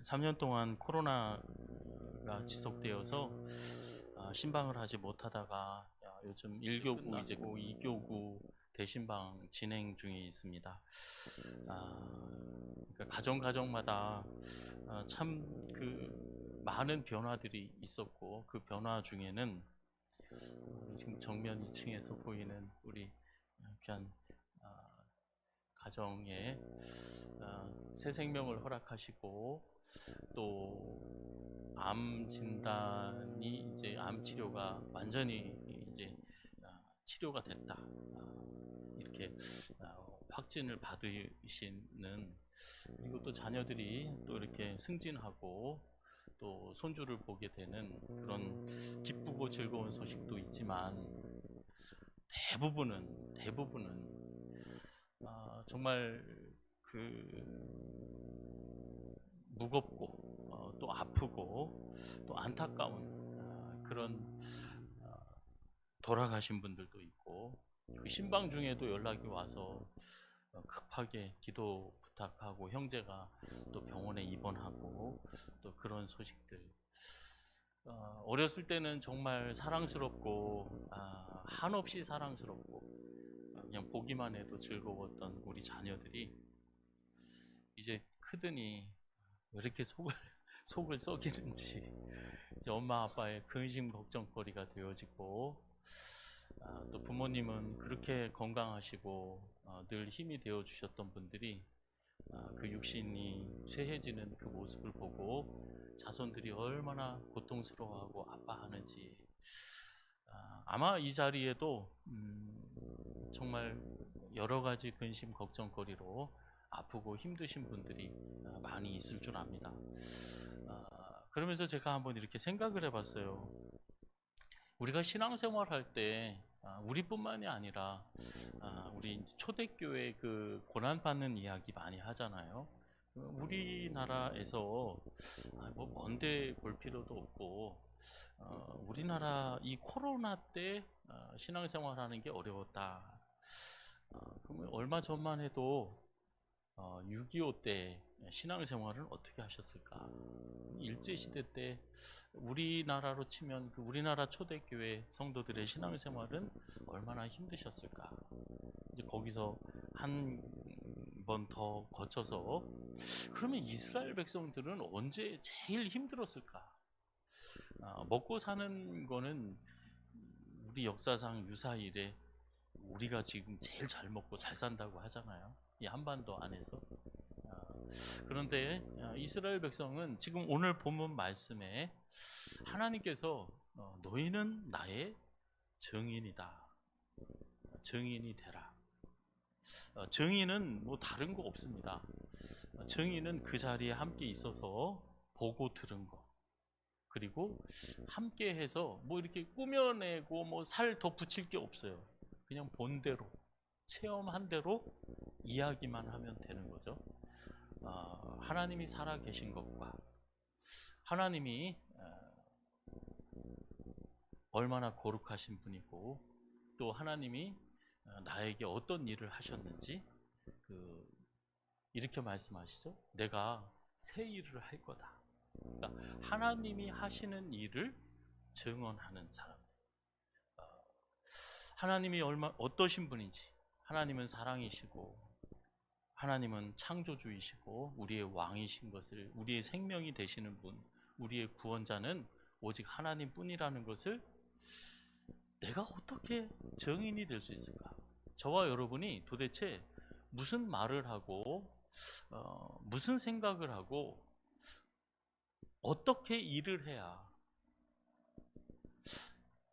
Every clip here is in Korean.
3년 동안 코로나가 지속되어서 신방을 하지 못하다가 요즘 1교구 이제 고 2교구 대신방 진행 중에 있습니다. 그러니까 가정마다 참 그 많은 변화들이 있었고, 그 변화 중에는 지금 정면 2층에서 보이는 우리 귀한 가정에 새 생명을 허락하시고, 또 암 진단이 이제 암 치료가 완전히 이제 치료가 됐다, 이렇게 확진을 받으시는, 그리고 또 자녀들이 또 이렇게 승진하고 또 손주를 보게 되는 그런 기쁘고 즐거운 소식도 있지만, 대부분은 정말 무겁고 또 아프고 또 안타까운 그런 돌아가신 분들도 있고, 그 신방 중에도 연락이 와서 급하게 기도 부탁하고, 형제가 또 병원에 입원하고, 또 그런 소식들. 어렸을 때는 정말 사랑스럽고 한없이 사랑스럽고 그냥 보기만 해도 즐거웠던 우리 자녀들이 이제 크더니 왜 이렇게 속을 썩이는지 이제 엄마 아빠의 근심 걱정거리가 되어지고, 또 부모님은 그렇게 건강하시고 늘 힘이 되어 주셨던 분들이 그 육신이 쇠해지는 그 모습을 보고 자손들이 얼마나 고통스러워하고 아파하는지, 아마 이 자리에도 정말 여러 가지 근심 걱정거리로 아프고 힘드신 분들이 많이 있을 줄 압니다. 그러면서 제가 한번 이렇게 생각을 해봤어요. 우리가 신앙생활 할 때 우리뿐만이 아니라 우리 초대교회 그 고난받는 이야기 많이 하잖아요. 우리나라에서 뭐 먼데 볼 필요도 없고, 우리나라 이 코로나 때 신앙생활 하는 게 어려웠다. 그러면 얼마 전만 해도 6.25 때 신앙생활을 어떻게 하셨을까? 일제시대 때 우리나라로 치면 그 우리나라 초대교회 성도들의 신앙생활은 얼마나 힘드셨을까? 이제 거기서 한 번 더 거쳐서, 그러면 이스라엘 백성들은 언제 제일 힘들었을까? 먹고 사는 거는 우리 역사상 유사일에 우리가 지금 제일 잘 먹고 잘 산다고 하잖아요. 이 한반도 안에서. 그런데 이스라엘 백성은 지금 오늘 본문 말씀에 하나님께서 너희는 나의 증인이다, 증인이 되라. 증인은 뭐 다른 거 없습니다. 증인은 그 자리에 함께 있어서 보고 들은 거, 그리고 함께 해서 뭐 이렇게 꾸며내고 뭐 살 더 붙일 게 없어요. 그냥 본대로 체험한 대로 이야기만 하면 되는 거죠. 하나님이 살아 계신 것과, 하나님이 얼마나 거룩하신 분이고, 또 하나님이 나에게 어떤 일을 하셨는지, 이렇게 말씀하시죠. 내가 새 일을 할 거다. 그러니까 하나님이 하시는 일을 증언하는 사람. 하나님이 어떠신 분인지, 하나님은 사랑이시고, 하나님은 창조주이시고 우리의 왕이신 것을, 우리의 생명이 되시는 분, 우리의 구원자는 오직 하나님뿐이라는 것을 내가 어떻게 증인이 될 수 있을까? 저와 여러분이 도대체 무슨 말을 하고 무슨 생각을 하고 어떻게 일을 해야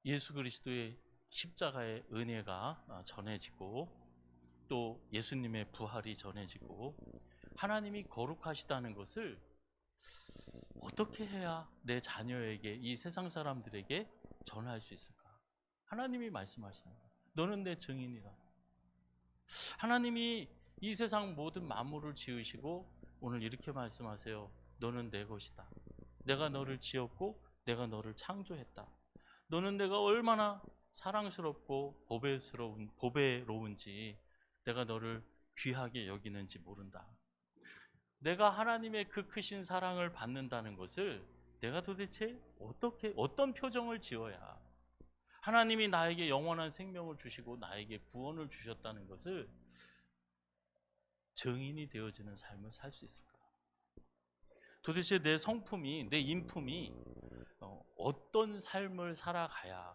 예수 그리스도의 십자가의 은혜가 전해지고, 또 예수님의 부활이 전해지고, 하나님이 거룩하시다는 것을 어떻게 해야 내 자녀에게, 이 세상 사람들에게 전할 수 있을까? 하나님이 말씀하시는 거예요. 너는 내 증인이다. 하나님이 이 세상 모든 만물을 지으시고 오늘 이렇게 말씀하세요. 너는 내 것이다. 내가 너를 지었고 내가 너를 창조했다. 너는 내가 얼마나 사랑스럽고 보배로운지, 내가 너를 귀하게 여기는지 모른다. 내가 하나님의 그 크신 사랑을 받는다는 것을 내가 도대체 어떤 표정을 지어야 하나님이 나에게 영원한 생명을 주시고 나에게 구원을 주셨다는 것을 증인이 되어지는 삶을 살 수 있을까? 도대체 내 성품이, 내 인품이 어떤 삶을 살아가야,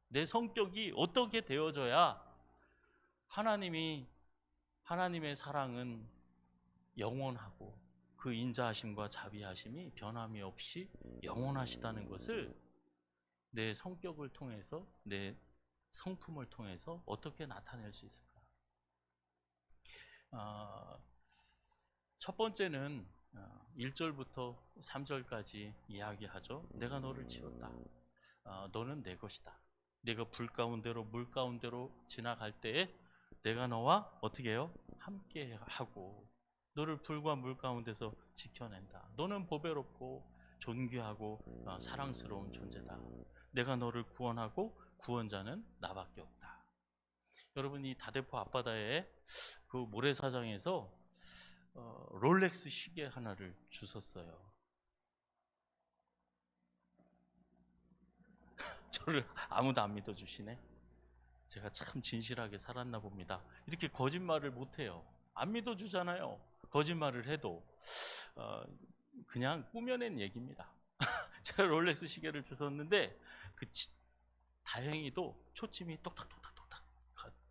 내 성격이 어떻게 되어져야 하나님의 사랑은 영원하고 그 인자하심과 자비하심이 변함이 없이 영원하시다는 것을 내 성격을 통해서, 내 성품을 통해서 어떻게 나타낼 수 있을까? 첫 번째는 1절부터 3절까지 이야기하죠. 내가 너를 지었다. 너는 내 것이다. 내가 불 가운데로 물 가운데로 지나갈 때에 내가 너와 어떻게 해요? 함께 하고 너를 불과 물 가운데서 지켜낸다. 너는 보배롭고 존귀하고 사랑스러운 존재다. 내가 너를 구원하고 구원자는 나밖에 없다. 여러분, 이 다대포 앞바다에 그 모래사장에서 롤렉스 시계 하나를 주셨어요. 저를 아무도 안 믿어주시네. 제가 참 진실하게 살았나 봅니다. 이렇게 거짓말을 못해요. 안 믿어주잖아요. 거짓말을 해도 그냥 꾸며낸 얘기입니다. 제가 롤렉스 시계를 주셨는데 다행히도 초침이 똑딱똑딱똑딱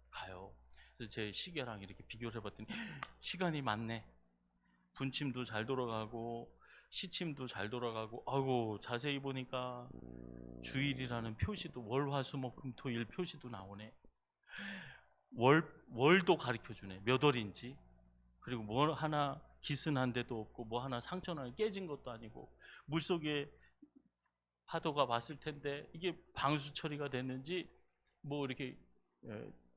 가요. 그래서 제 시계랑 이렇게 비교를 해봤더니 시간이 맞네. 분침도 잘 돌아가고 시침도 잘 돌아가고, 아이고 자세히 보니까 주일이라는 표시도 월화수목금토일 표시도 나오네. 월도 가르쳐 주네. 몇 월인지. 그리고 뭐 하나 기스난 데도 없고 뭐 하나 상처나 깨진 것도 아니고 물속에 파도가 왔을 텐데 이게 방수 처리가 됐는지 뭐 이렇게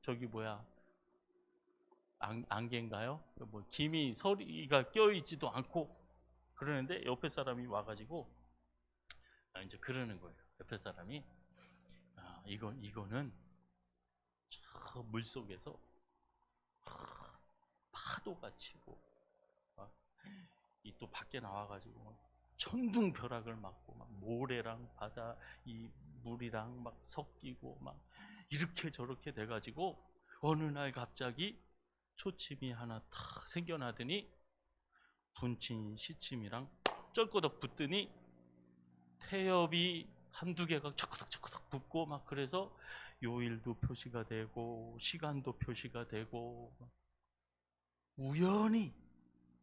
저기 뭐야 안개인가요? 뭐 김이 서리가 껴있지도 않고 그러는데 옆에 사람이 와가지고 이제 그러는 거예요. 옆에 사람이 이거는 저 물속에서 파도가 치고 이 또 밖에 나와가지고 천둥벼락을 맞고 막 모래랑 바다 이 물이랑 막 섞이고 막 이렇게 저렇게 돼가지고 어느 날 갑자기 초침이 하나 탁 생겨나더니 분침 시침이랑 쩔거덕 붙더니 태엽이 한두 개가 척거덕 붙고 막 그래서 요일도 표시가 되고 시간도 표시가 되고 우연히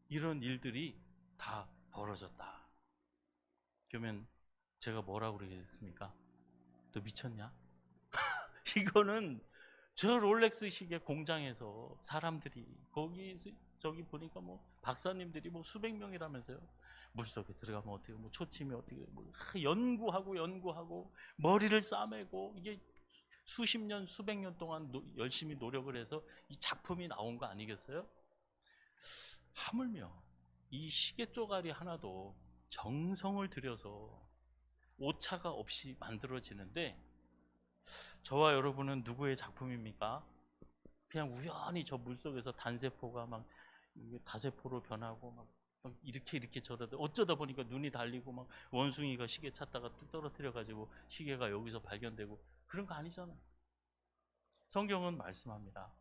이런 일들이 다 벌어졌다. 그러면 제가 뭐라고 그러겠습니까? 너 미쳤냐? 이거는 저 롤렉스 시계 공장에서 사람들이 거기 저기 보니까 뭐 박사님들이 뭐 수백 명이라면서요. 물속에 들어가면 어떻게 뭐 초침이 어떻게 뭐 연구하고 머리를 싸매고 이게 수십 년 수백 년 동안 열심히 노력을 해서 이 작품이 나온 거 아니겠어요? 하물며 이 시계 쪼가리 하나도 정성을 들여서 오차가 없이 만들어지는데 저와 여러분은 누구의 작품입니까? 그냥 우연히 저 물속에서 단세포가 막 다세포로 변하고 막 이렇게 저러다 어쩌다 보니까 눈이 달리고 막 원숭이가 시계 찾다가 뚝 떨어뜨려 가지고 시계가 여기서 발견되고 그런 거 아니잖아요. 성경은 말씀합니다.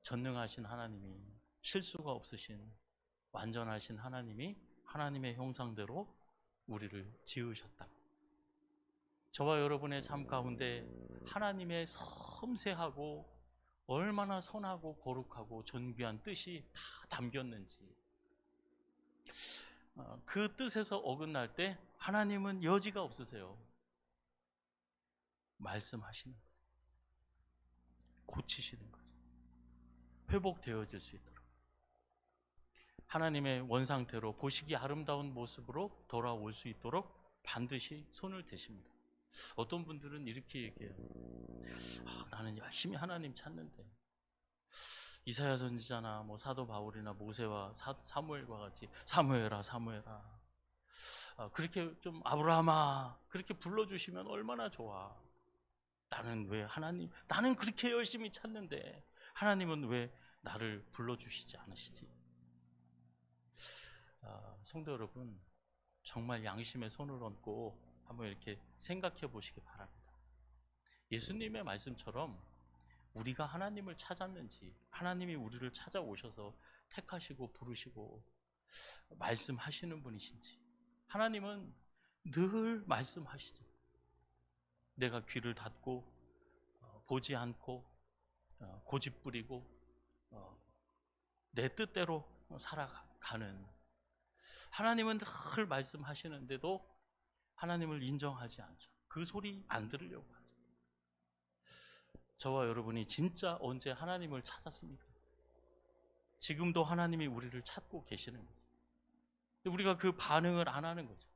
전능하신 하나님이 실수가 없으신 완전하신 하나님이 하나님의 형상대로 우리를 지으셨다. 저와 여러분의 삶 가운데 하나님의 섬세하고 얼마나 선하고 거룩하고 존귀한 뜻이 다 담겼는지 그 뜻에서 어긋날 때 하나님은 여지가 없으세요. 말씀하시는 거예요. 고치시는 거죠. 회복되어질 수 있도록 하나님의 원상태로 보시기 아름다운 모습으로 돌아올 수 있도록 반드시 손을 대십니다. 어떤 분들은 이렇게 얘기해요. 나는 열심히 하나님 찾는데 이사야 선지자나 뭐 사도 바울이나 모세와 사무엘과 같이 사무엘아 그렇게 좀 아브라함아 그렇게 불러주시면 얼마나 좋아. 나는 그렇게 열심히 찾는데 하나님은 왜 나를 불러주시지 않으시지? 성도 여러분, 정말 양심에 손을 얹고 한번 이렇게 생각해 보시기 바랍니다. 예수님의 말씀처럼 우리가 하나님을 찾았는지, 하나님이 우리를 찾아오셔서 택하시고 부르시고 말씀하시는 분이신지. 하나님은 늘 말씀하시죠. 내가 귀를 닫고 보지 않고 고집부리고 내 뜻대로 살아가는, 하나님은 늘 말씀하시는데도 하나님을 인정하지 않죠. 그 소리 안 들으려고 하죠. 저와 여러분이 진짜 언제 하나님을 찾았습니까? 지금도 하나님이 우리를 찾고 계시는 거죠. 우리가 그 반응을 안 하는 거죠.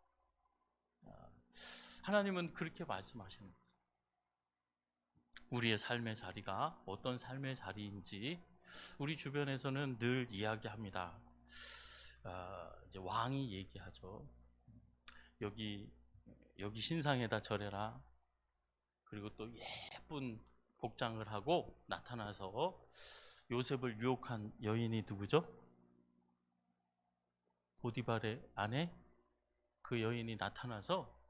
하나님은 그렇게 말씀하시는 거죠. 우리의 삶의 자리가 어떤 삶의 자리인지 우리 주변에서는 늘 이야기합니다. 이제 왕이 얘기하죠. 여기 신상에다 절해라. 그리고 또 예쁜 복장을 하고 나타나서 요셉을 유혹한 여인이 누구죠? 보디발의 아내. 그 여인이 나타나서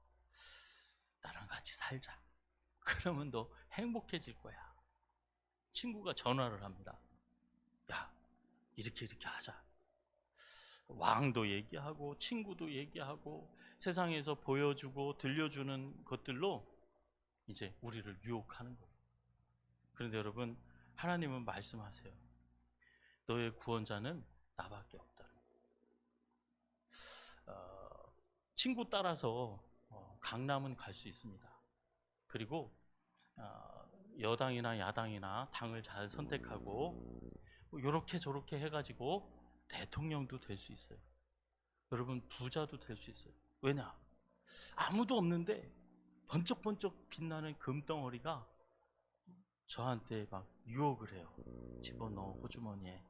나랑 같이 살자. 그러면 너 행복해질 거야. 친구가 전화를 합니다. 야, 이렇게 하자. 왕도 얘기하고 친구도 얘기하고 세상에서 보여주고 들려주는 것들로 이제 우리를 유혹하는 거예요. 그런데 여러분, 하나님은 말씀하세요. 너의 구원자는 나밖에 없다. 친구 따라서 강남은 갈 수 있습니다. 그리고 여당이나 야당이나 당을 잘 선택하고 이렇게 저렇게 해가지고 대통령도 될 수 있어요. 여러분, 부자도 될 수 있어요. 왜냐? 아무도 없는데 번쩍번쩍 빛나는 금덩어리가 저한테 막 유혹을 해요. 집어넣어 호주머니에.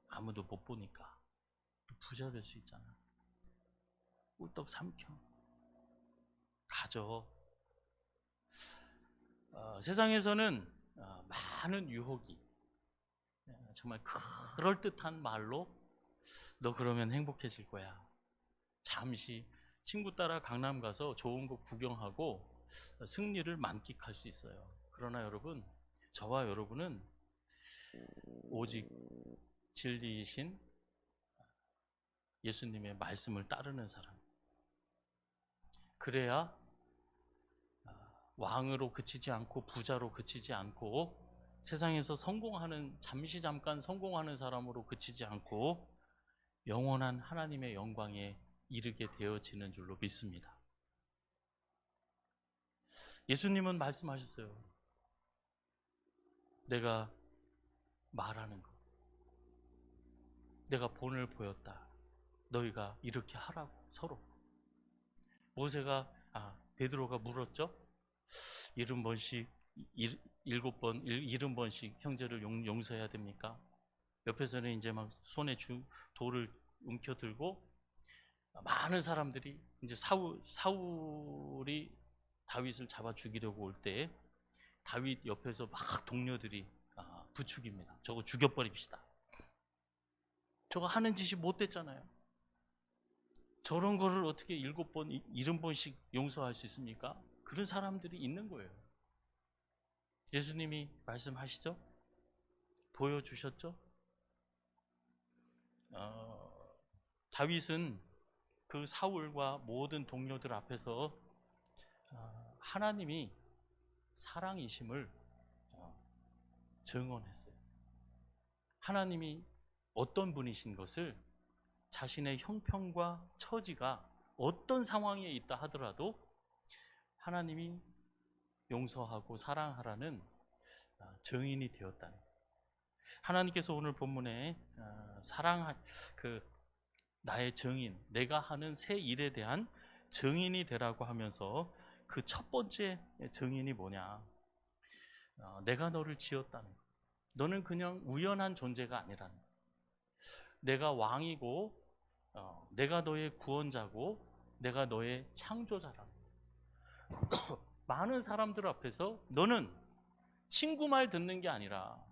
아무도 못 보니까 부자 될 수 있잖아. 꿀떡 삼켜 가져. 세상에서는 많은 유혹이, 정말 그럴듯한 말로 너 그러면 행복해질 거야. 잠시 친구 따라 강남 가서 좋은 거 구경하고 승리를 만끽할 수 있어요. 그러나 여러분, 저와 여러분은 오직 진리이신 예수님의 말씀을 따르는 사람, 그래야 왕으로 그치지 않고 부자로 그치지 않고 세상에서 잠시 잠깐 성공하는 사람으로 그치지 않고 영원한 하나님의 영광에 이르게 되어지는 줄로 믿습니다. 예수님은 말씀하셨어요. 내가 말하는 것, 내가 본을 보였다. 너희가 이렇게 하라고. 서로. 모세가 베드로가 물었죠. 70번씩 70번씩 형제를 용서해야 됩니까? 옆에서는 이제 막 손에 돌을 움켜들고 많은 사람들이 이제 사울이 다윗을 잡아 죽이려고 올 때 다윗 옆에서 막 동료들이 부축입니다. 저거 죽여버립시다. 저거 하는 짓이 못됐잖아요. 저런 거를 어떻게 7번, 70번씩 용서할 수 있습니까? 그런 사람들이 있는 거예요. 예수님이 말씀하시죠? 보여주셨죠? 다윗은 그 사울과 모든 동료들 앞에서 하나님이 사랑이심을 증언했어요. 하나님이 어떤 분이신 것을 자신의 형편과 처지가 어떤 상황에 있다 하더라도 하나님이 용서하고 사랑하라는 증인이 되었다는 거예요. 하나님께서 오늘 본문에 나의 증인, 내가 하는 새 일에 대한 증인이 되라고 하면서 그 첫 번째 증인이 뭐냐? 내가 너를 지었다는 거예요. 너는 그냥 우연한 존재가 아니라는 거예요. 내가 왕이고 내가 너의 구원자고 내가 너의 창조자라는 거예요. 많은 사람들 앞에서 너는 친구 말 듣는 게 아니라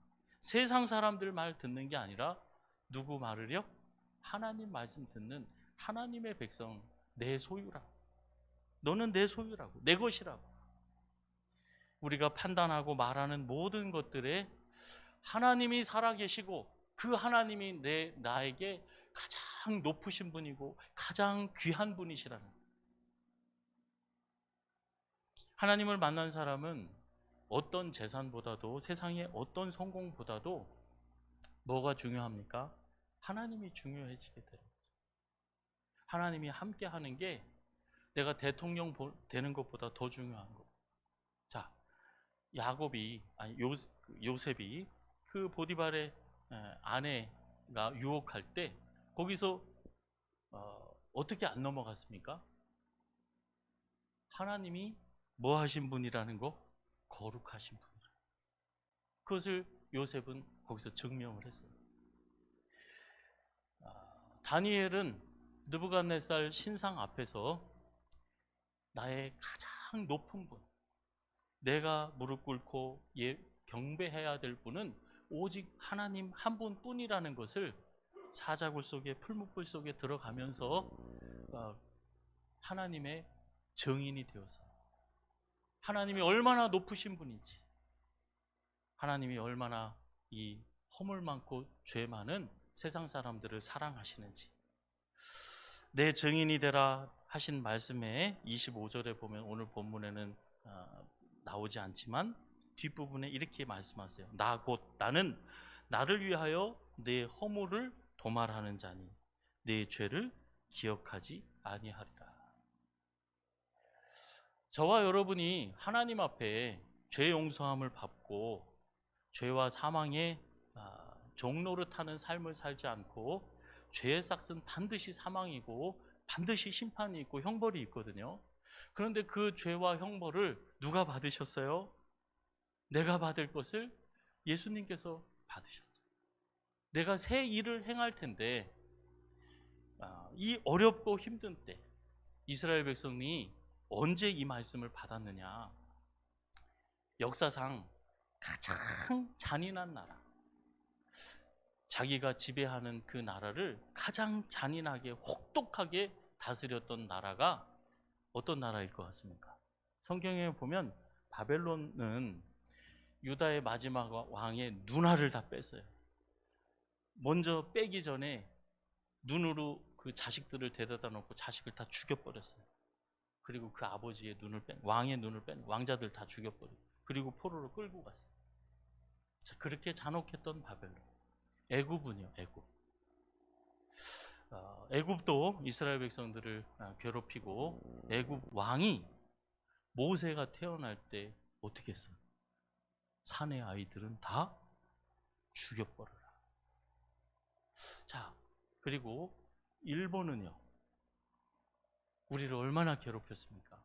세상 사람들 말 듣는 게 아니라 누구 말을요? 하나님 말씀 듣는 하나님의 백성, 내 소유라고. 너는 내 소유라고, 내 것이라고. 우리가 판단하고 말하는 모든 것들에 하나님이 살아계시고 그 하나님이 나에게 가장 높으신 분이고 가장 귀한 분이시라는 거예요. 하나님을 만난 사람은 어떤 재산보다도 세상의 어떤 성공보다도 뭐가 중요합니까? 하나님이 중요해지게 돼요. 하나님이 함께 하는 게 내가 대통령 되는 것보다 더 중요한 거. 자, 요셉이 그 보디발의 아내가 유혹할 때 거기서 어떻게 안 넘어갔습니까? 하나님이 뭐 하신 분이라는 거? 거룩하신 분이라. 그것을 요셉은 거기서 증명을 했어요. 다니엘은 느부갓네살 신상 앞에서 나의 가장 높은 분, 내가 무릎 꿇고 경배해야 될 분은 오직 하나님 한 분뿐이라는 것을 사자굴 속에, 풀무불 속에 들어가면서 하나님의 증인이 되어서 하나님이 얼마나 높으신 분인지, 하나님이 얼마나 이 허물 많고 죄 많은 세상 사람들을 사랑하시는지, 내 증인이 되라 하신 말씀에 25절에 보면 오늘 본문에는 나오지 않지만 뒷부분에 이렇게 말씀하세요. 나 곧 나는 나를 위하여 내 허물을 도말하는 자니 내 죄를 기억하지 아니하리라. 저와 여러분이 하나님 앞에 죄 용서함을 받고 죄와 사망의 종노릇하는 삶을 살지 않고 죄의 삭은 반드시 사망이고 반드시 심판이 있고 형벌이 있거든요. 그런데 그 죄와 형벌을 누가 받으셨어요? 내가 받을 것을 예수님께서 받으셨죠. 내가 새 일을 행할 텐데 이 어렵고 힘든 때 이스라엘 백성이 언제 이 말씀을 받았느냐? 역사상 가장 잔인한 나라, 자기가 지배하는 그 나라를 가장 잔인하게 혹독하게 다스렸던 나라가 어떤 나라일 것 같습니까? 성경에 보면 바벨론은 유다의 마지막 왕의 눈알을 다 뺐어요. 먼저 빼기 전에 눈으로 그 자식들을 데려다 놓고 자식을 다 죽여버렸어요. 그리고 그 아버지의 눈을 왕의 눈을 뺀 왕자들 다 죽여버리고, 그리고 포로로 끌고 갔어요. 자, 그렇게 잔혹했던 바벨론. 애굽은요, 애굽도 이스라엘 백성들을 괴롭히고, 애굽 왕이 모세가 태어날 때 어떻게 했어요? 산의 아이들은 다 죽여버려라. 자, 그리고 일본은요, 우리를 얼마나 괴롭혔습니까?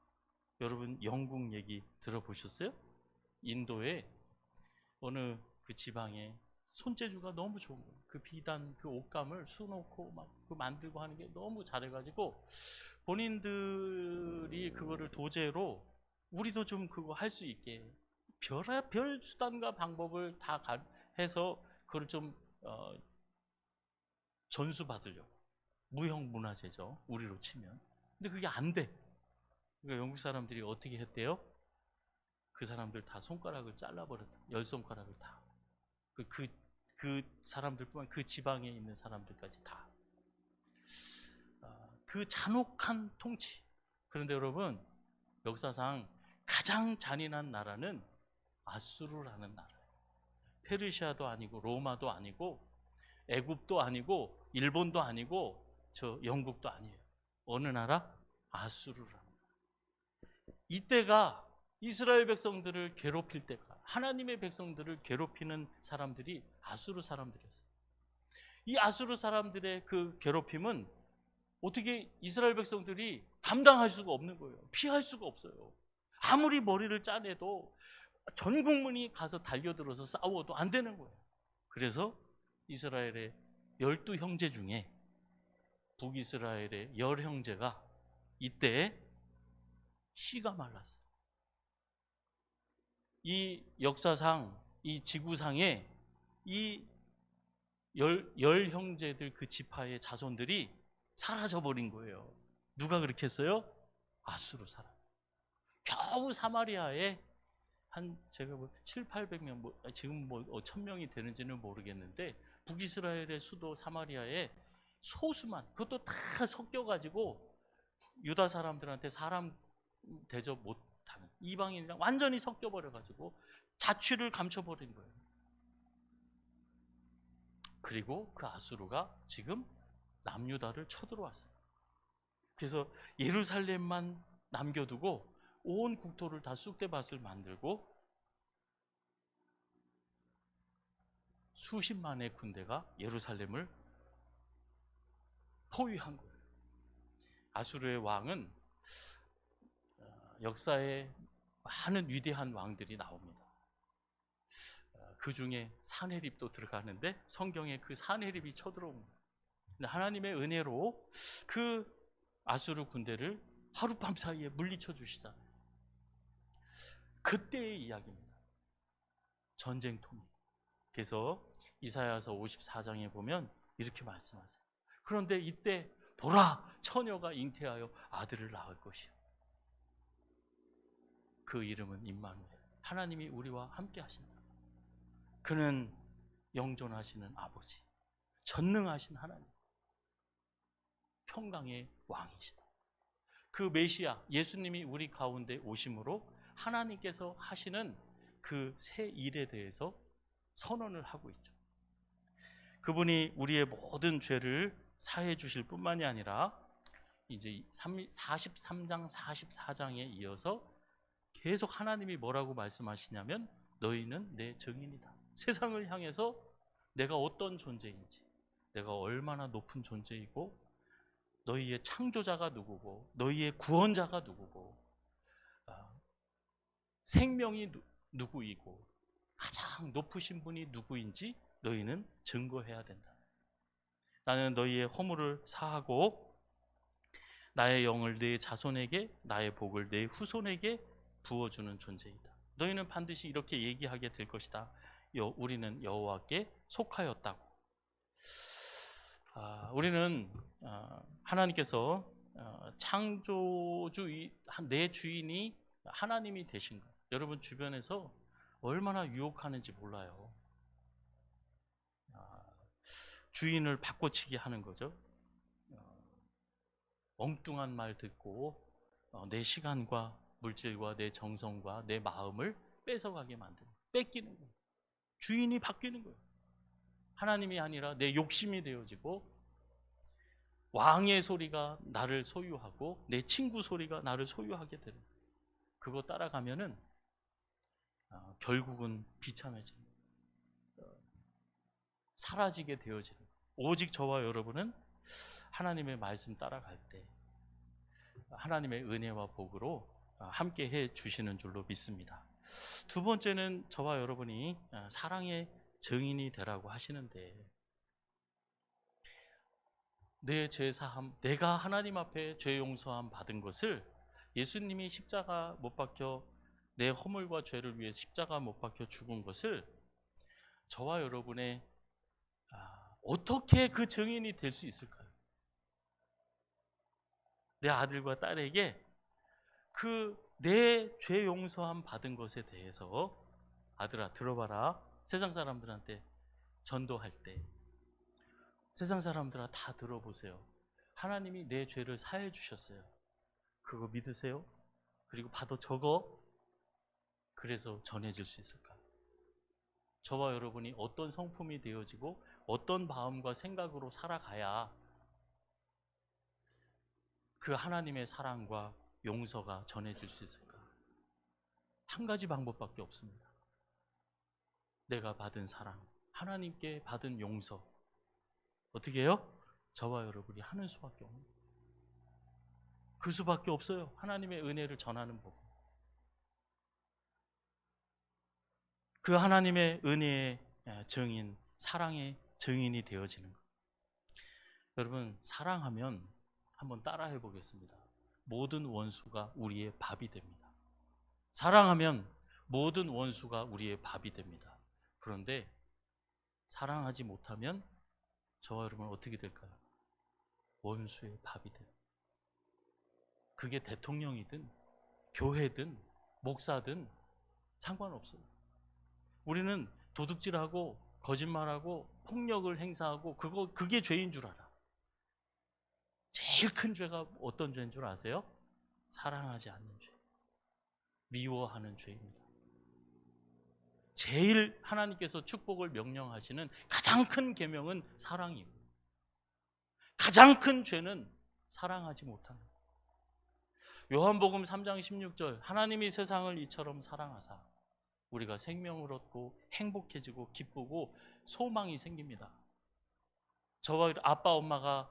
여러분 영국 얘기 들어보셨어요? 인도에 어느 그 지방에 손재주가 너무 좋은 거예요. 그 비단, 그 옷감을 수놓고 막 그 만들고 하는 게 너무 잘해가지고 본인들이 그거를 도제로 우리도 좀 그거 할 수 있게 별 수단과 방법을 다 해서 그걸 좀 전수받으려고. 무형문화재죠, 우리로 치면. 근데 그게 안 돼. 그러니까 영국 사람들이 어떻게 했대요? 그 사람들 다 손가락을 잘라버렸다. 10손가락을 다. 그 사람들뿐만 그 지방에 있는 사람들까지 다. 그 잔혹한 통치. 그런데 여러분, 역사상 가장 잔인한 나라는 아수르라는 나라예요. 페르시아도 아니고 로마도 아니고 애굽도 아니고 일본도 아니고 저 영국도 아니에요. 어느 나라? 아수르라. 이때가 이스라엘 백성들을 괴롭힐 때가, 하나님의 백성들을 괴롭히는 사람들이 아수르 사람들이었어요. 이 아수르 사람들의 그 괴롭힘은 어떻게 이스라엘 백성들이 감당할 수가 없는 거예요. 피할 수가 없어요. 아무리 머리를 짜내도 전 국민이 가서 달려들어서 싸워도 안 되는 거예요. 그래서 이스라엘의 12형제 중에 북이스라엘의 10형제가 이때 씨가 말랐어요. 이 역사상, 이 지구상에 이 열 형제들 그 지파의 자손들이 사라져 버린 거예요. 누가 그렇게 했어요? 아수르 사람. 겨우 사마리아에 한 제가 뭐 7, 800명 지금 뭐 1000명이 되는지는 모르겠는데 북이스라엘의 수도 사마리아에 소수만 그것도 다 섞여 가지고 유다 사람들한테 사람 대접 못하는 이방인이랑 완전히 섞여 버려 가지고 자취를 감춰 버린 거예요. 그리고 그 아수르가 지금 남유다를 쳐들어왔어요. 그래서 예루살렘만 남겨두고 온 국토를 다 쑥대밭을 만들고 수십만의 군대가 예루살렘을 포위한 거예요. 아수르의 왕은 역사에 많은 위대한 왕들이 나옵니다. 그 중에 사내립도 들어가는데 성경에 그 사내립이 쳐들어온 거예요. 하나님의 은혜로 그 아수르 군대를 하룻밤 사이에 물리쳐 주시잖아요. 그때의 이야기입니다. 전쟁통일. 그래서 이사야서 54장에 보면 이렇게 말씀하세요. 그런데 이때 보라, 처녀가 잉태하여 아들을 낳을 것이요. 그 이름은 임마누엘. 하나님이 우리와 함께 하신다. 그는 영존하시는 아버지, 전능하신 하나님, 평강의 왕이시다. 그 메시아 예수님이 우리 가운데 오심으로 하나님께서 하시는 그 새 일에 대해서 선언을 하고 있죠. 그분이 우리의 모든 죄를 사해 주실 뿐만이 아니라 이제 43장 44장에 이어서 계속 하나님이 뭐라고 말씀하시냐면 너희는 내 증인이다. 세상을 향해서 내가 어떤 존재인지, 내가 얼마나 높은 존재이고 너희의 창조자가 누구고 너희의 구원자가 누구고 생명이 누구이고 가장 높으신 분이 누구인지 너희는 증거해야 된다. 나는 너희의 허물을 사하고 나의 영을 네 자손에게, 나의 복을 네 후손에게 부어주는 존재이다. 너희는 반드시 이렇게 얘기하게 될 것이다. 우리는 여호와께 속하였다고. 우리는 하나님께서 창조주 내 주인이 하나님이 되신 거예요. 여러분 주변에서 얼마나 유혹하는지 몰라요. 주인을 바꿔치기 하는 거죠. 엉뚱한 말 듣고 내 시간과 물질과 내 정성과 내 마음을 뺏어가게 만드는, 뺏기는 거예요. 주인이 바뀌는 거예요. 하나님이 아니라 내 욕심이 되어지고 왕의 소리가 나를 소유하고 내 친구 소리가 나를 소유하게 되는 거예요. 그거 따라가면은 결국은 비참해지는 거예요. 사라지게 되어지는 거예요. 오직 저와 여러분은 하나님의 말씀 따라갈 때 하나님의 은혜와 복으로 함께 해 주시는 줄로 믿습니다. 두 번째는 저와 여러분이 사랑의 증인이 되라고 하시는데 내 죄사함, 내가 하나님 앞에 죄 용서함 받은 것을 예수님이 십자가 못 박혀 내 허물과 죄를 위해 십자가 못 박혀 죽은 것을 저와 여러분의 어떻게 그 증인이 될 수 있을까요? 내 아들과 딸에게 그 내 죄 용서함 받은 것에 대해서 아들아 들어봐라. 세상 사람들한테 전도할 때 세상 사람들아 다 들어보세요. 하나님이 내 죄를 사해 주셨어요. 그거 믿으세요? 그리고 받아 적어. 그래서 전해질 수 있을까? 저와 여러분이 어떤 성품이 되어지고 어떤 마음과 생각으로 살아가야 그 하나님의 사랑과 용서가 전해질 수 있을까? 한 가지 방법밖에 없습니다. 내가 받은 사랑, 하나님께 받은 용서 어떻게 해요? 저와 여러분이 하는 수밖에 없는 거예요. 그 수밖에 없어요. 하나님의 은혜를 전하는 법. 그 하나님의 은혜의 증인, 사랑의 증인이 되어지는 것. 여러분 사랑하면 한번 따라해 보겠습니다. 모든 원수가 우리의 밥이 됩니다. 사랑하면 모든 원수가 우리의 밥이 됩니다. 그런데 사랑하지 못하면 저와 여러분은 어떻게 될까요? 원수의 밥이 돼요. 그게 대통령이든 교회든 목사든 상관없어요. 우리는 도둑질하고 거짓말하고 폭력을 행사하고 그게 죄인 줄 알아. 제일 큰 죄가 어떤 죄인 줄 아세요? 사랑하지 않는 죄, 미워하는 죄입니다. 제일 하나님께서 축복을 명령하시는 가장 큰 계명은 사랑이고, 가장 큰 죄는 사랑하지 못하는 거예요. 요한복음 3장 16절, 하나님이 세상을 이처럼 사랑하사 우리가 생명을 얻고 행복해지고 기쁘고 소망이 생깁니다. 저와 아빠 엄마가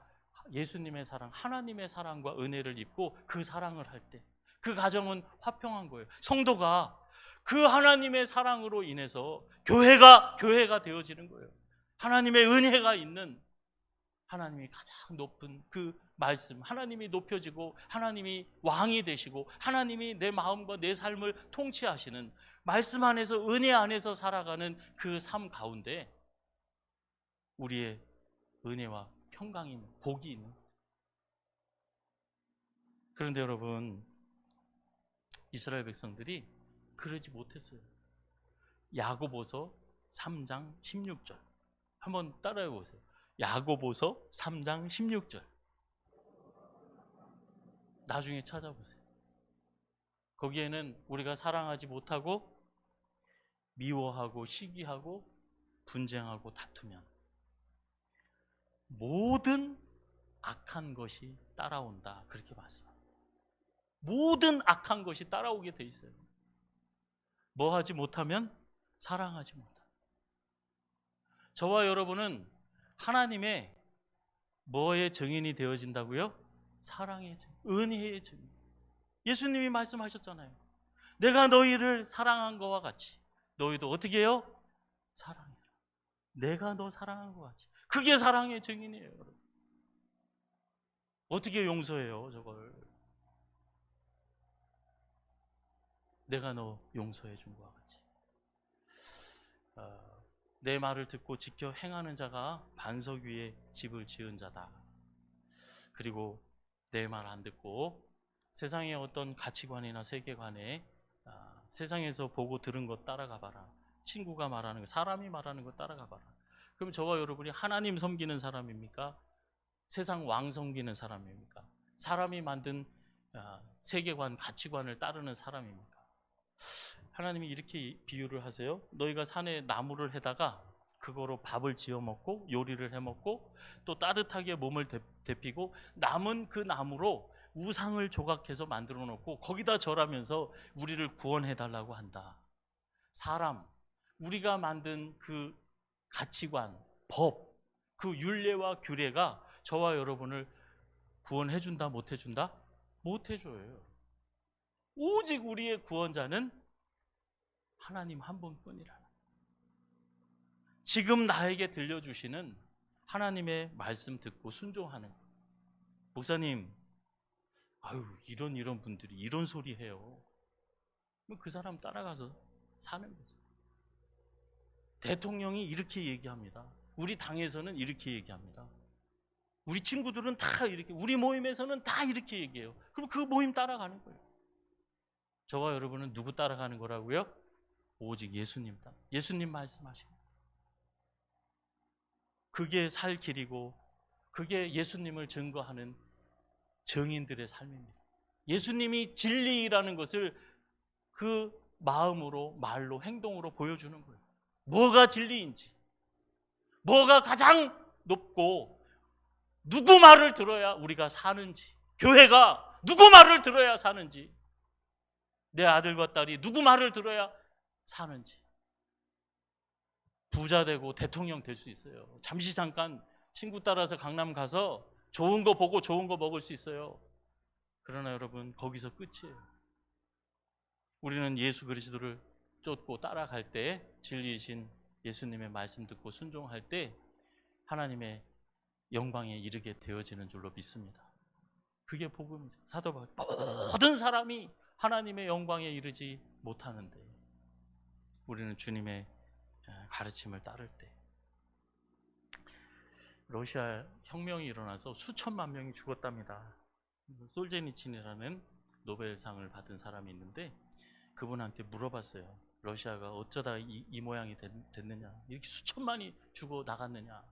예수님의 사랑, 하나님의 사랑과 은혜를 입고 그 사랑을 할 때 그 가정은 화평한 거예요. 성도가 그 하나님의 사랑으로 인해서 교회가 되어지는 거예요. 하나님의 은혜가 있는, 하나님이 가장 높은 그 말씀, 하나님이 높여지고 하나님이 왕이 되시고 하나님이 내 마음과 내 삶을 통치하시는 말씀 안에서, 은혜 안에서 살아가는 그 삶 가운데 우리의 은혜와 평강인, 복이 있는. 그런데 여러분, 이스라엘 백성들이 그러지 못했어요. 야고보서 3장 16절 한번 따라해 보세요. 야고보서 3장 16절 나중에 찾아보세요. 거기에는 우리가 사랑하지 못하고 미워하고 시기하고 분쟁하고 다투면 모든 악한 것이 따라온다, 그렇게 말씀합니다. 모든 악한 것이 따라오게 돼 있어요. 뭐 하지 못하면? 사랑하지 못한다. 저와 여러분은 하나님의 뭐의 증인이 되어진다고요? 사랑의 증인, 은혜의 증인. 예수님이 말씀하셨잖아요. 내가 너희를 사랑한 것과 같이 너희도 어떻게 해요? 사랑해라. 내가 너 사랑한 것 같이. 그게 사랑의 증인이에요, 여러분. 어떻게 용서해요, 저걸? 내가 너 용서해 준 것과 같이. 내 말을 듣고 지켜 행하는 자가 반석 위에 집을 지은 자다. 그리고 내 말 안 듣고 세상의 어떤 가치관이나 세계관에 세상에서 보고 들은 것 따라가 봐라. 친구가 말하는 거, 사람이 말하는 거 따라가 봐라. 그럼 저와 여러분이 하나님 섬기는 사람입니까? 세상 왕 섬기는 사람입니까? 사람이 만든 세계관, 가치관을 따르는 사람입니까? 하나님이 이렇게 비유를 하세요. 너희가 산에 나무를 해다가 그거로 밥을 지어 먹고 요리를 해 먹고 또 따뜻하게 몸을 데피고 남은 그 나무로 우상을 조각해서 만들어 놓고 거기다 절하면서 우리를 구원해 달라고 한다. 사람, 우리가 만든 그 가치관, 법, 그 율례와 규례가 저와 여러분을 구원해 준다, 못 해준다? 못 해줘요. 오직 우리의 구원자는 하나님 한 분뿐이라. 지금 나에게 들려주시는 하나님의 말씀 듣고 순종하는 것. 목사님, 아유, 이런 분들이 이런 소리 해요. 그 사람 따라가서 사는 거죠. 대통령이 이렇게 얘기합니다. 우리 당에서는 이렇게 얘기합니다. 우리 친구들은 다 이렇게, 우리 모임에서는 다 이렇게 얘기해요. 그럼 그 모임 따라가는 거예요. 저와 여러분은 누구 따라가는 거라고요? 오직 예수님 따라. 예수님 말씀하시고. 그게 살 길이고 그게 예수님을 증거하는 증인들의 삶입니다. 예수님이 진리라는 것을 그 마음으로, 말로, 행동으로 보여주는 거예요. 뭐가 진리인지, 뭐가 가장 높고 누구 말을 들어야 우리가 사는지, 교회가 누구 말을 들어야 사는지, 내 아들과 딸이 누구 말을 들어야 사는지. 부자 되고 대통령 될 수 있어요. 잠시 잠깐 친구 따라서 강남 가서 좋은 거 보고 좋은 거 먹을 수 있어요. 그러나 여러분, 거기서 끝이에요. 우리는 예수 그리스도를 쫓고 따라갈 때, 진리이신 예수님의 말씀 듣고 순종할 때 하나님의 영광에 이르게 되어지는 줄로 믿습니다. 그게 복음이죠. 사도 바울, 모든 사람이 하나님의 영광에 이르지 못하는데 우리는 주님의 가르침을 따를 때 러시아 혁명이 일어나서 수천만 명이 죽었답니다. 솔제니친이라는 노벨상을 받은 사람이 있는데 그분한테 물어봤어요. 러시아가 어쩌다 이 모양이 됐느냐, 이렇게 수천만이 죽어 나갔느냐.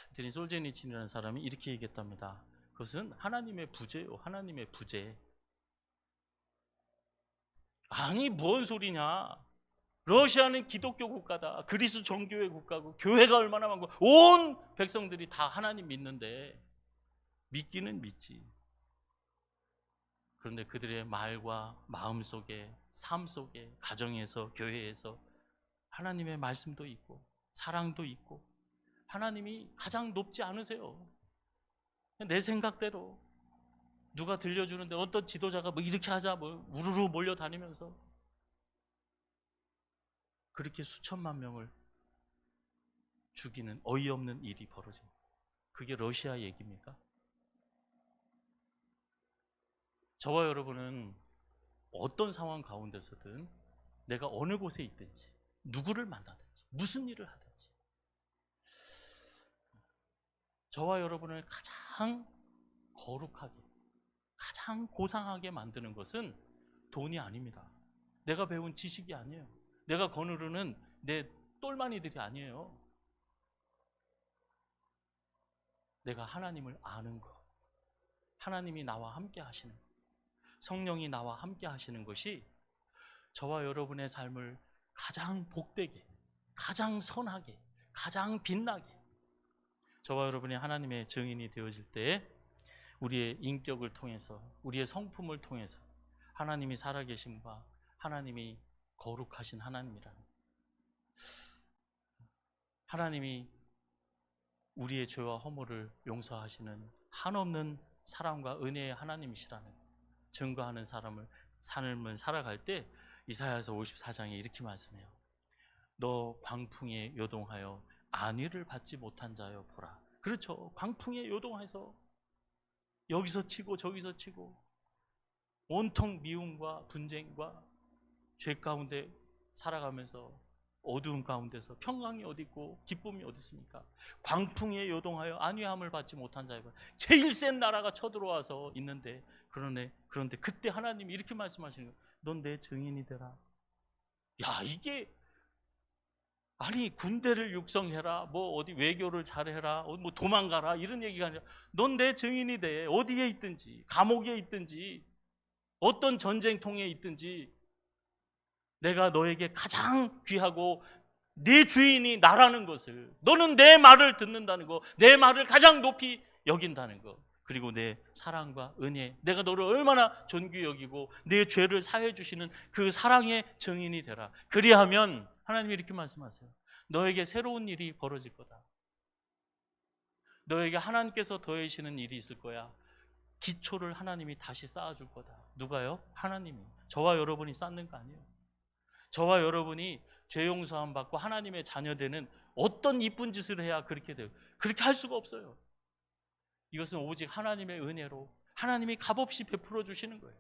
그랬더니 솔제니친이라는 사람이 이렇게 얘기했답니다. 그것은 하나님의 부재요. 하나님의 부재. 아니 뭔 소리냐. 러시아는 기독교 국가다. 그리스 정교회 국가고 교회가 얼마나 많고 온 백성들이 다 하나님 믿는데 믿기는 믿지. 그런데 그들의 말과 마음 속에, 삶 속에, 가정에서, 교회에서 하나님의 말씀도 있고 사랑도 있고 하나님이 가장 높지 않으세요. 내 생각대로 누가 들려주는데 어떤 지도자가 뭐 이렇게 하자 뭐 우르르 몰려다니면서 그렇게 수천만 명을 죽이는 어이없는 일이 벌어집니다. 그게 러시아 얘기입니까? 저와 여러분은 어떤 상황 가운데서든 내가 어느 곳에 있든지 누구를 만나든지 무슨 일을 하든지 저와 여러분을 가장 거룩하게, 가장 고상하게 만드는 것은 돈이 아닙니다. 내가 배운 지식이 아니에요. 내가 거느르는 내 똘마니들이 아니에요. 내가 하나님을 아는 것, 하나님이 나와 함께 하시는 것, 성령이 나와 함께 하시는 것이 저와 여러분의 삶을 가장 복되게, 가장 선하게, 가장 빛나게, 저와 여러분이 하나님의 증인이 되어질 때 우리의 인격을 통해서, 우리의 성품을 통해서 하나님이 살아계심과 하나님이 거룩하신 하나님이라는, 하나님이 우리의 죄와 허물을 용서하시는 한없는 사랑과 은혜의 하나님이시라는 증거하는 삶을 살아갈 때 이사야서 54장에 이렇게 말씀해요. 너 광풍에 요동하여 안위를 받지 못한 자여 보라. 그렇죠. 광풍에 요동해서 여기서 치고 저기서 치고 온통 미움과 분쟁과 죄 가운데 살아가면서 어두운 가운데서 평강이 어디 있고 기쁨이 어디 있습니까? 광풍에 요동하여 안위함을 받지 못한 자여 보라. 제일 센 나라가 쳐들어와서 있는데 그런데 그때 하나님이 이렇게 말씀하시는 거예요. 넌 내 증인이 되라. 야, 이게 아니 군대를 육성해라, 뭐 어디 외교를 잘해라, 뭐 도망가라 이런 얘기가 아니라 넌 내 증인이 돼. 어디에 있든지, 감옥에 있든지, 어떤 전쟁통에 있든지 내가 너에게 가장 귀하고 내 주인이 나라는 것을, 너는 내 말을 듣는다는 거, 내 말을 가장 높이 여긴다는 거, 그리고 내 사랑과 은혜, 내가 너를 얼마나 존귀 여기고 내 죄를 사해 주시는 그 사랑의 증인이 되라. 그리하면 하나님이 이렇게 말씀하세요. 너에게 새로운 일이 벌어질 거다. 너에게 하나님께서 더해지는 일이 있을 거야. 기초를 하나님이 다시 쌓아줄 거다. 누가요? 하나님이. 저와 여러분이 쌓는 거 아니에요. 저와 여러분이 죄 용서함 받고 하나님의 자녀되는 어떤 이쁜 짓을 해야 그렇게 돼요. 그렇게 할 수가 없어요. 이것은 오직 하나님의 은혜로 하나님이 값없이 베풀어 주시는 거예요.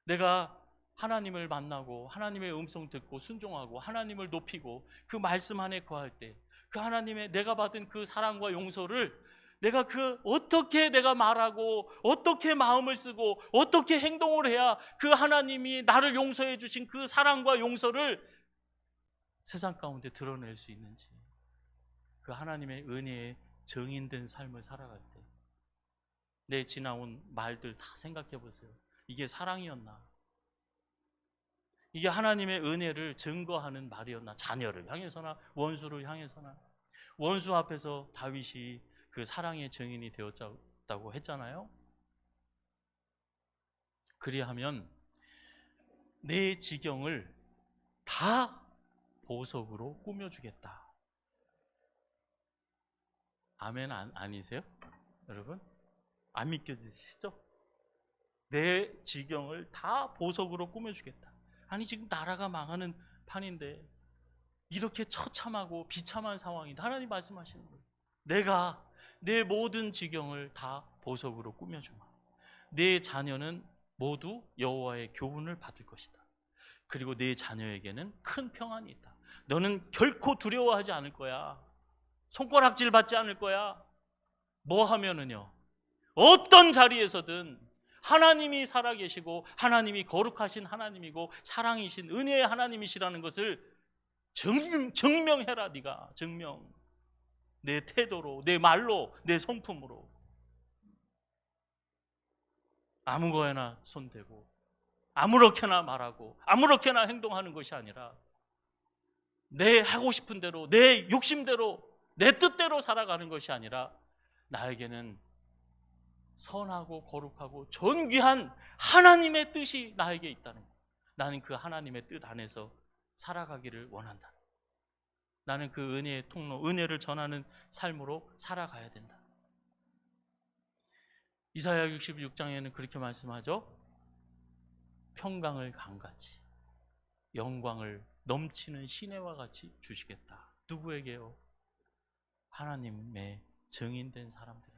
내가 하나님을 만나고 하나님의 음성 듣고 순종하고 하나님을 높이고 그 말씀 안에 거할 때 그 하나님의 내가 받은 그 사랑과 용서를 내가 어떻게 내가 말하고 어떻게 마음을 쓰고 어떻게 행동을 해야 그 하나님이 나를 용서해 주신 그 사랑과 용서를 세상 가운데 드러낼 수 있는지, 그 하나님의 은혜에 증인된 삶을 살아갈 때 내 지나온 말들 다 생각해 보세요. 이게 사랑이었나? 이게 하나님의 은혜를 증거하는 말이었나? 자녀를 향해서나 원수를 향해서나. 원수 앞에서 다윗이 그 사랑의 증인이 되었다고 했잖아요. 그리하면 내 지경을 다 보석으로 꾸며주겠다. 아멘 아니세요? 여러분? 안 믿겨지시죠? 내 지경을 다 보석으로 꾸며주겠다. 아니 지금 나라가 망하는 판인데 이렇게 처참하고 비참한 상황인데 하나님 말씀하시는 거예요. 내가 내 모든 지경을 다 보석으로 꾸며주마. 내 자녀는 모두 여호와의 교훈을 받을 것이다. 그리고 내 자녀에게는 큰 평안이 있다. 너는 결코 두려워하지 않을 거야. 손가락질 받지 않을 거야. 뭐 하면은요, 어떤 자리에서든 하나님이 살아계시고 하나님이 거룩하신 하나님이고 사랑이신 은혜의 하나님이시라는 것을 증명해라. 네가 증명. 내 태도로, 내 말로, 내 성품으로. 아무거나 손대고 아무렇게나 말하고 아무렇게나 행동하는 것이 아니라 내 하고 싶은 대로, 내 욕심대로, 내 뜻대로 살아가는 것이 아니라 나에게는 선하고 거룩하고 존귀한 하나님의 뜻이 나에게 있다는 거예요. 나는 그 하나님의 뜻 안에서 살아가기를 원한다. 나는 그 은혜의 통로, 은혜를 전하는 삶으로 살아가야 된다. 이사야 66장에는 그렇게 말씀하죠. 평강을 강같이 영광을 넘치는 시내와 같이 주시겠다. 누구에게요? 하나님의 증인된 사람들.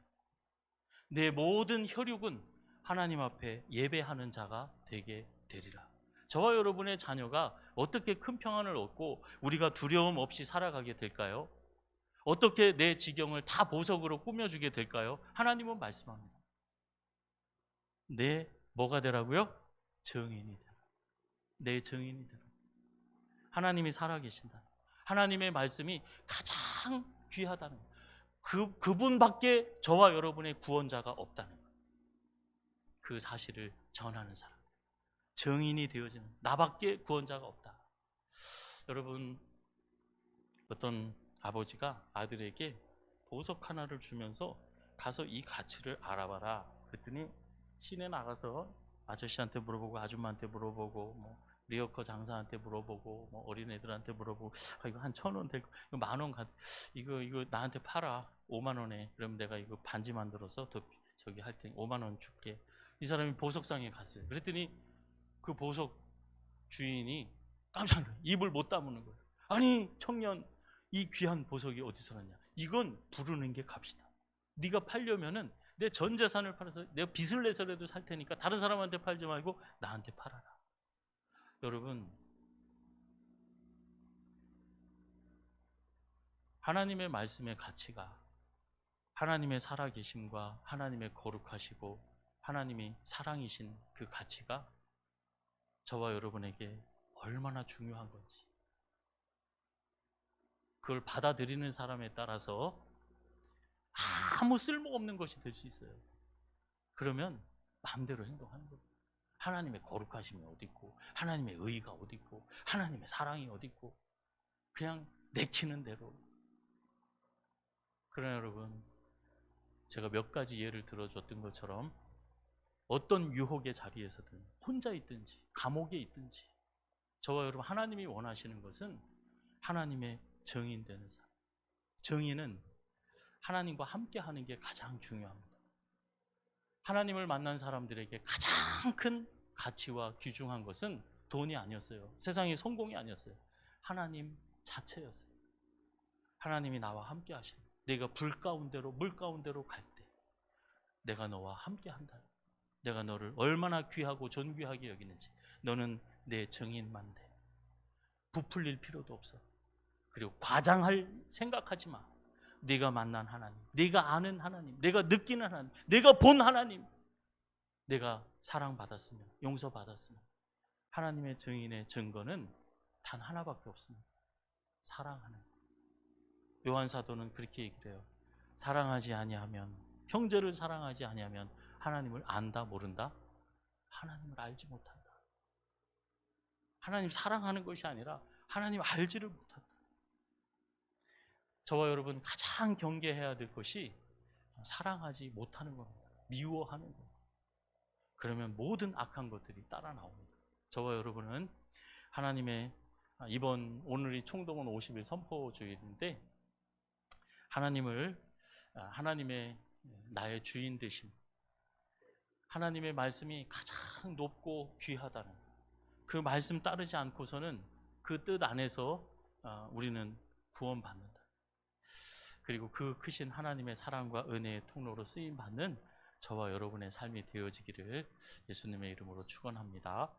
내 모든 혈육은 하나님 앞에 예배하는 자가 되게 되리라. 저와 여러분의 자녀가 어떻게 큰 평안을 얻고 우리가 두려움 없이 살아가게 될까요? 어떻게 내 지경을 다 보석으로 꾸며주게 될까요? 하나님은 말씀합니다. 내 뭐가 되라고요? 증인이 되라. 내 증인이 되라. 하나님이 살아계신다. 하나님의 말씀이 가장 귀하다는 거예요. 그분밖에 저와 여러분의 구원자가 없다는 거예요. 그 사실을 전하는 사람, 증인이 되어지는, 나밖에 구원자가 없다. 여러분, 어떤 아버지가 아들에게 보석 하나를 주면서 가서 이 가치를 알아봐라. 그랬더니 시내 나가서 아저씨한테 물어보고 아줌마한테 물어보고 뭐 리어커 장사한테 물어보고 뭐 어린애들한테 물어보고 이거 한 1,000원 될 거, 이거 10,000원 이거 나한테 팔아 5만 원에. 그럼 내가 이거 반지 만들어서 더 저기 할 테니 5만 원 줄게. 이 사람이 보석상에 갔어요. 그랬더니 그 보석 주인이 깜짝 놀라요. 입을 못 다무는 거예요. 아니 청년, 이 귀한 보석이 어디서 났냐? 이건 부르는 게 값이다. 네가 팔려면은 내 전 재산을 팔아서 내가 빚을 내서라도 살 테니까 다른 사람한테 팔지 말고 나한테 팔아라. 여러분, 하나님의 말씀의 가치가, 하나님의 살아계심과 하나님의 거룩하시고 하나님이 사랑이신 그 가치가 저와 여러분에게 얼마나 중요한 건지, 그걸 받아들이는 사람에 따라서 아무 쓸모없는 것이 될 수 있어요. 그러면 마음대로 행동하는 거예요. 하나님의 거룩하심이 어디 있고 하나님의 의의가 어디 있고 하나님의 사랑이 어디 있고 그냥 내키는 대로. 그러나 여러분, 제가 몇 가지 예를 들어줬던 것처럼 어떤 유혹의 자리에서든 혼자 있든지 감옥에 있든지 저와 여러분, 하나님이 원하시는 것은 하나님의 증인되는 삶. 증인은 하나님과 함께 하는 게 가장 중요합니다. 하나님을 만난 사람들에게 가장 큰 가치와 귀중한 것은 돈이 아니었어요. 세상의 성공이 아니었어요. 하나님 자체였어요. 하나님이 나와 함께 하시는, 내가 불 가운데로 물 가운데로 갈 때 내가 너와 함께 한다. 내가 너를 얼마나 귀하고 존귀하게 여기는지, 너는 내 증인만 돼. 부풀릴 필요도 없어. 그리고 과장할 생각하지 마. 네가 만난 하나님, 네가 아는 하나님, 내가 느끼는 하나님, 내가 본 하나님, 내가 사랑받았으면, 용서받았으면. 하나님의 증인의 증거는 단 하나밖에 없습니다. 사랑하는 것. 요한 사도는 그렇게 얘기를 해요. 사랑하지 아니하면, 형제를 사랑하지 아니하면 하나님을 안다 모른다? 하나님을 알지 못한다. 하나님 사랑하는 것이 아니라 하나님 알지를 못한다. 저와 여러분 가장 경계해야 될 것이 사랑하지 못하는 겁니다. 미워하는 겁니다. 그러면 모든 악한 것들이 따라 나옵니다. 저와 여러분은 하나님의, 오늘이 총동원 50일 선포주일인데, 하나님의 나의 주인 되심, 하나님의 말씀이 가장 높고 귀하다는 그 말씀 따르지 않고서는 그 뜻 안에서 우리는 구원받는다. 그리고 그 크신 하나님의 사랑과 은혜의 통로로 쓰임받는 저와 여러분의 삶이 되어지기를 예수님의 이름으로 축원합니다.